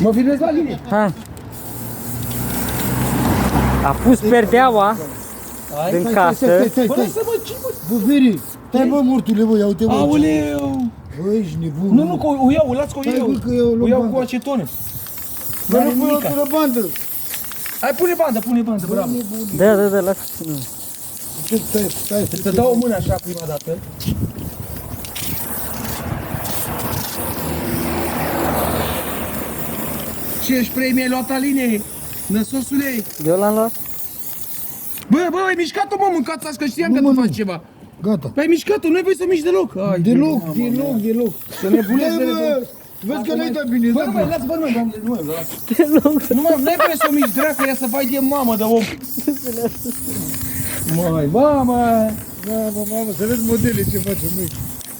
Mă filmezi la linie. Ha. A pus perdeaua din casă. Bă, lasă-mă, ce mă? Bă, Veri, stai mă, mortule, bă, ia uite, bă. Aoleu! Bă, ești nebun. Nu, că o iau, las că o Stai, iau. bă, că eu O iau luăm cu bandă. acetonă. Bă, nu pui o tură bandă. Hai, pune bandă, bravo. Da, lasă. Stai, Să dau o mână așa prima dată. Ce spray mi-ai luat la linie? Năsosule? Eu l-am luat. Bă, ai mișcat-o, mă, mâncați azi, că știam că Nu, tu mă, faci nu. ceva. Gata. Păi ai mișcat-o, nu ai voie să miști deloc. Ai, Deloc. Să nebunezi de Bă, vezi că n-ai dat bine, Bă, da, nu mai, lasă, bă, nu mai, lasă. Deloc. Nu mai, n-ai voie să o miști, dracu, ea să vai de mamă de om. Mamă. Mamă, să vezi modele ce facem noi.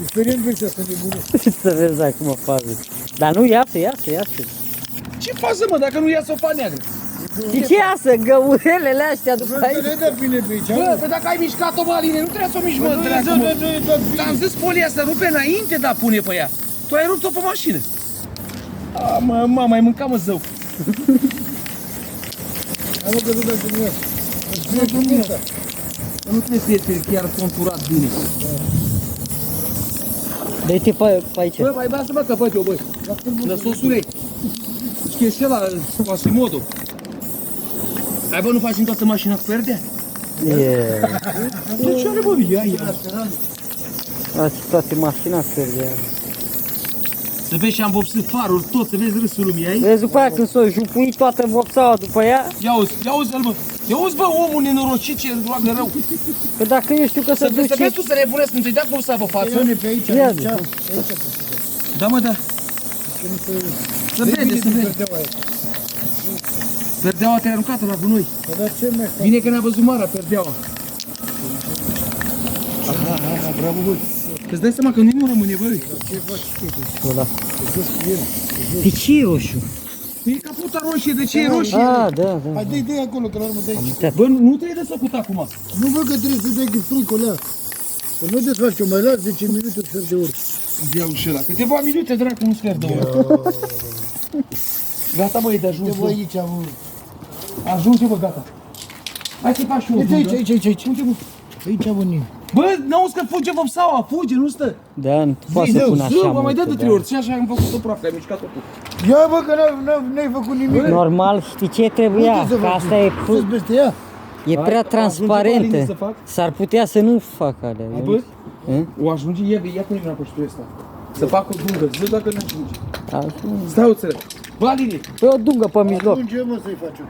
Experiment pe asta nebună. Să vezi acum fază. Dar nu iasă. Ce fază, mă, dacă nu ia sopa neagră? Și ce iasă? Găurelele astea după Vezi că aici? n-ai dat bine pe aici, Bă, mă. pe dacă ai mișcat-o, mă, Aline, nu trebuie să o miști, mă, dracu, mă. Nu-i dat bine. Ți-am zis folia să rupe înainte de a pune pe ea. Tu ai rupt-o pe mașină. A, mă, ai mâncat, mă, zău. Hai, mă, că nu dacă nu ia. Nu trebuie să fie chiar conturat bine. Dă-te pe aici. Bă, mai lasă-mă că văd eu, băi. Năsosule. Știi ce ăla, Quasimodo? Hai, bă, nu faci în toată mașina cu perdea? E. Tu ce are, bă, ia. Azi toate mașina pierdea. Să vezi și am vopsit farul tot, să vezi râsul lumii, ai? Vezi după aia când s-o jupui toată vopsaua după ea? Ia uzi-l, bă. Ia uzi, bă, omul nenorocit ce îl roagă rău. Că dacă eu știu că se Să vezi duce... tu să nebunesc, nu ți-ai dat vopsa pe față? Ia-ne pe aici, Ia aici. zi. Da, mă, da. Să vede. Perdeaua te-ai aruncat la gunoi. Dar ce mai faci? Bine că n-a văzut Mara, perdeaua. Aha, bravo, bă. Îți dai seama că nu rămâne, băi. Ce faci tu? Ăla. De ce e roșu? E caputa roșie, de ce e roșie? Da. Hai, dă-i acolo, că la urmă dai. Bă, nu trebuie de făcut acum. Nu văd că trebuie să dai fricul ăla. Că nu te faci, eu mai las 10 minute să de ori. Ia uși ăla, câteva minute, dracu, nu sfert de oră. Gata, bă, e de ajuns, Te vă bă. aici, mă. Ajunge, bă, gata. Hai să faci și o dungă. Aici. Unde, bă? Aici, bă, nin. Bă, n-auzi că fuge vopsaua, fuge, nu stă. Da, nu poate să Zău, pun așa mă mai dă de mult, 3 da. ori. Și așa am făcut-o praf, că ai mișcat-o tu. Ia, bă, că n-ai făcut nimic. Normal, știi ce trebuia? Uite să Că faci. asta e, Să-ți peste ea. e prea Ajunge la transparentă. linie să fac? S-ar putea să nu fac alea. Hai, bă, Hă? o ajunge, ia pune mâna pe știu ăsta. Să fac o dungă, zi dacă nu ajunge. Ajunge. Stai o țără. Bă, Aline, Păi o dungă pe mijloc. Ajunge, mă, să-i faci eu.